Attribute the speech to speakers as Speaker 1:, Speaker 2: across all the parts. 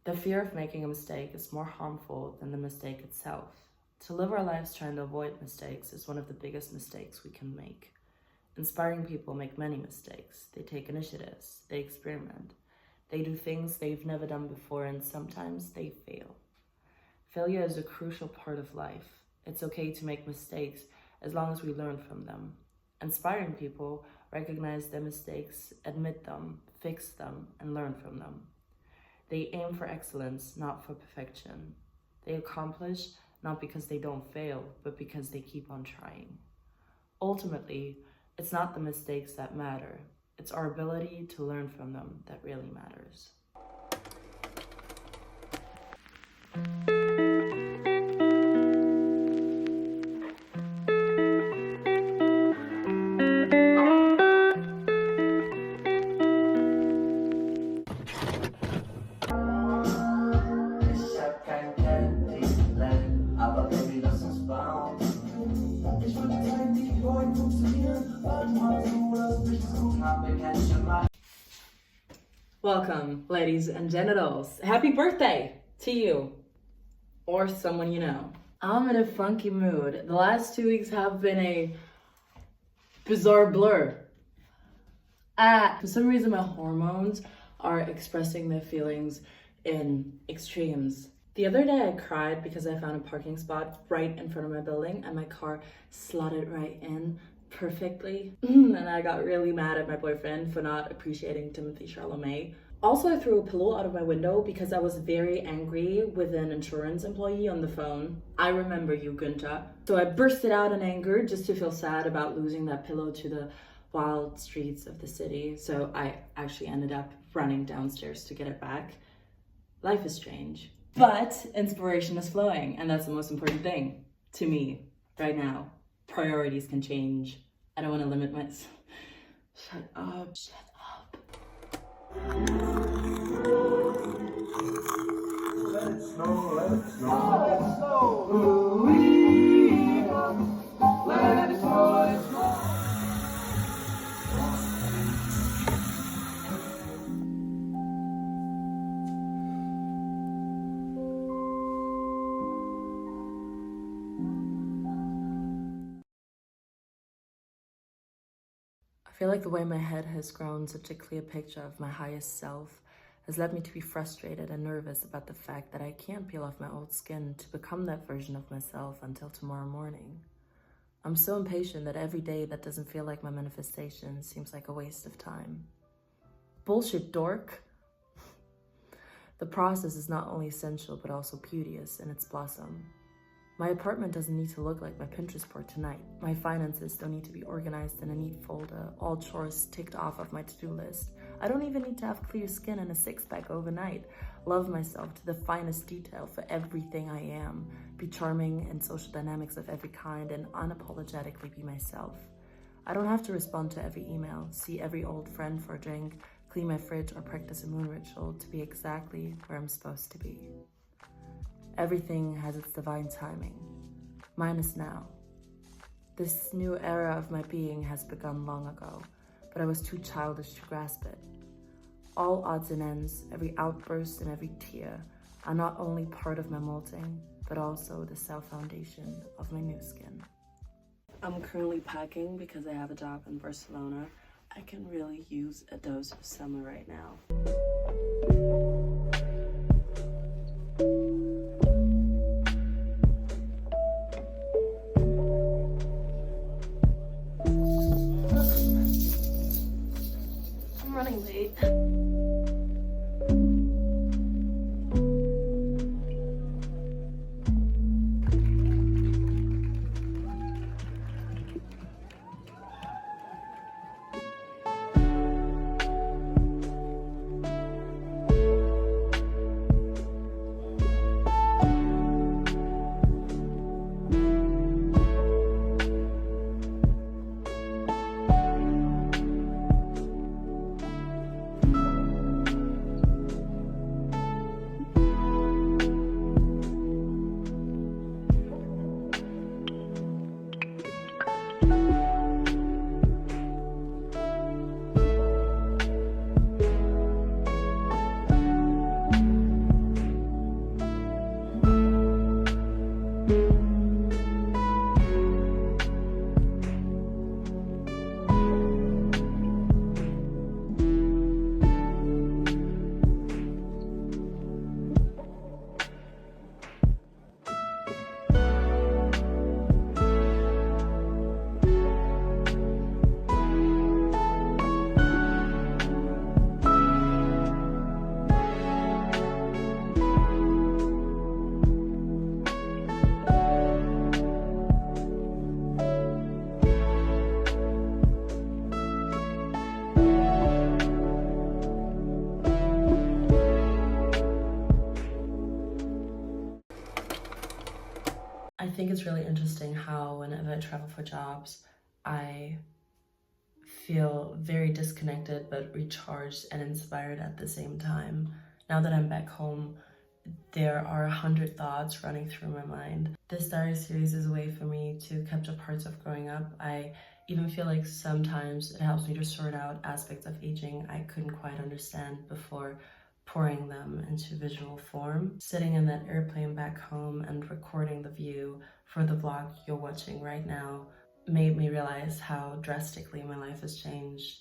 Speaker 1: The fear of making a mistake is more harmful than the mistake itself. To live our lives trying to avoid mistakes is one of the biggest mistakes we can make. Inspiring people make many mistakes. They take initiatives, they experiment, they do things they've never done before, and sometimes they fail. Failure is a crucial part of life. It's okay to make mistakes as long as we learn from them. Inspiring people recognize their mistakes, admit them, fix them, and learn from them. They aim for excellence, not for perfection. They accomplish not because they don't fail, but because they keep on trying. Ultimately, it's not the mistakes that matter. It's our ability to learn from them that really matters. Welcome, ladies and genitals. Happy birthday to you or someone you know. I'm in a funky mood. The last 2 weeks have been a bizarre blur. For some reason, my hormones are expressing their feelings in extremes. The other day, I cried because I found a parking spot right in front of my building and my car slotted right in perfectly. And I got really mad at my boyfriend for not appreciating Timothy Chalamet. Also, I threw a pillow out of my window because I was very angry with an insurance employee on the phone. I remember you, Günther. So I bursted out in anger just to feel sad about losing that pillow to the wild streets of the city. So I actually ended up running downstairs to get it back. Life is strange, but inspiration is flowing, and that's the most important thing to me right now. Priorities can change. I don't want to limit myself. Shut up.
Speaker 2: Let it snow, let it snow. Let it snow. Ooh-wee. Let it snow, let it snow.
Speaker 1: I feel like the way my head has grown such a clear picture of my highest self has led me to be frustrated and nervous about the fact that I can't peel off my old skin to become that version of myself until tomorrow morning. I'm so impatient that every day that doesn't feel like my manifestation seems like a waste of time. Bullshit, dork. The process is not only essential but also beauteous in its blossom. My apartment doesn't need to look like my Pinterest board tonight. My finances don't need to be organized in a neat folder, all chores ticked off of my to-do list. I don't even need to have clear skin and a six-pack overnight. Love myself to the finest detail for everything I am. Be charming in social dynamics of every kind and unapologetically be myself. I don't have to respond to every email, see every old friend for a drink, clean my fridge, or practice a moon ritual to be exactly where I'm supposed to be. Everything has its divine timing. Mine is now. This new era of my being has begun long ago, but I was too childish to grasp it. All odds and ends, every outburst and every tear are not only part of my molting, but also the self-foundation of my new skin. I'm currently packing because I have a job in Barcelona. I can really use a dose of summer right now. I'm running late. it's really interesting how whenever I travel for jobs, I feel very disconnected but recharged and inspired at the same time. Now that I'm back home, there are 100 thoughts running through my mind. This diary series is a way for me to capture parts of growing up. I even feel like sometimes it helps me to sort out aspects of aging I couldn't quite understand before pouring them into visual form. Sitting in that airplane back home and recording the view for the vlog you're watching right now made me realize how drastically my life has changed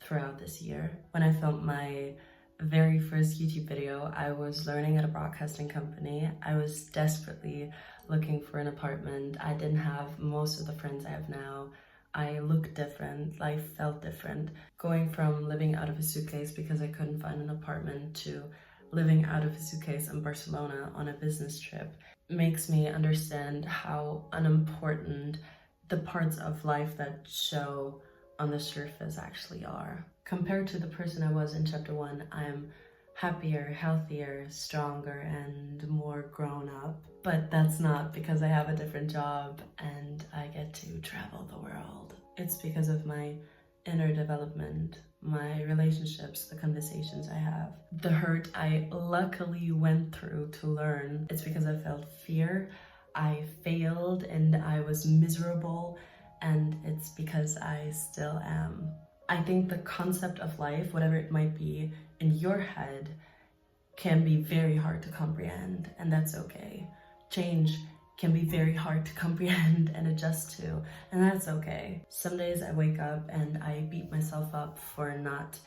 Speaker 1: throughout this year. When I filmed my very first YouTube video, I was learning at a broadcasting company. I was desperately looking for an apartment. I didn't have most of the friends I have now. I looked different, life felt different. Going from living out of a suitcase because I couldn't find an apartment to living out of a suitcase in Barcelona on a business trip makes me understand how unimportant the parts of life that show on the surface actually are. Compared to the person I was in chapter 1, I'm happier, healthier, stronger, and more grown up. But that's not because I have a different job and I get to travel the world. It's because of my inner development, my relationships, the conversations I have, the hurt I luckily went through to learn. It's because I felt fear, I failed, and I was miserable, and it's because I still am. I think the concept of life, whatever it might be in your head, can be very hard to comprehend, and that's okay. Change can be very hard to comprehend and adjust to, and that's okay. Some days I wake up and I beat myself up for not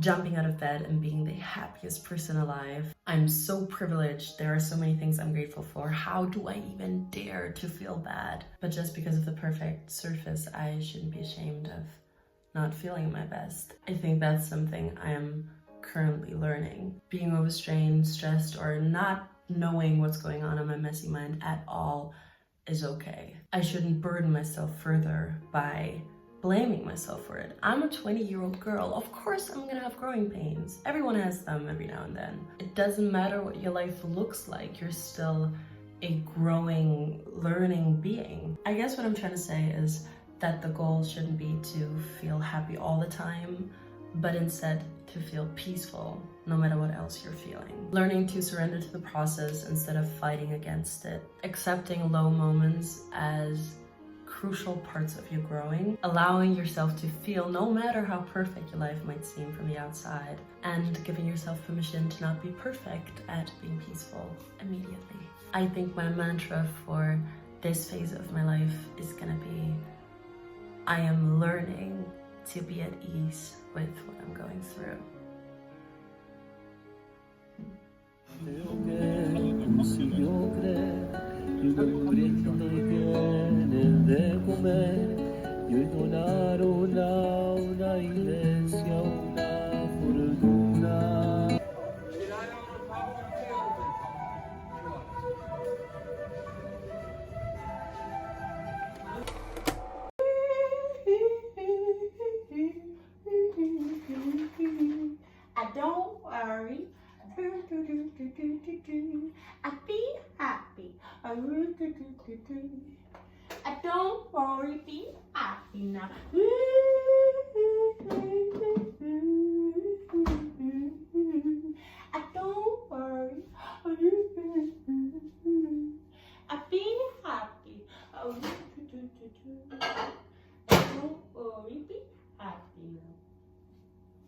Speaker 1: jumping out of bed and being the happiest person alive. I'm so privileged. There are so many things I'm grateful for. How do I even dare to feel bad? But just because of the perfect surface, I shouldn't be ashamed of not feeling my best. I think that's something I am currently learning. Being overstrained, stressed, or not knowing what's going on in my messy mind at all is okay. I shouldn't burden myself further by blaming myself for it. I'm a 20-year-old girl. Of course I'm gonna have growing pains. Everyone has them every now and then. It doesn't matter what your life looks like. You're still a growing, learning being. I guess what I'm trying to say is that the goal shouldn't be to feel happy all the time, but instead to feel peaceful no matter what else you're feeling. Learning to surrender to the process instead of fighting against it. Accepting low moments as crucial parts of you growing. Allowing yourself to feel no matter how perfect your life might seem from the outside. And giving yourself permission to not be perfect at being peaceful immediately. I think my mantra for this phase of my life is gonna be, I am learning to be at ease with what I'm going through. I don't worry. I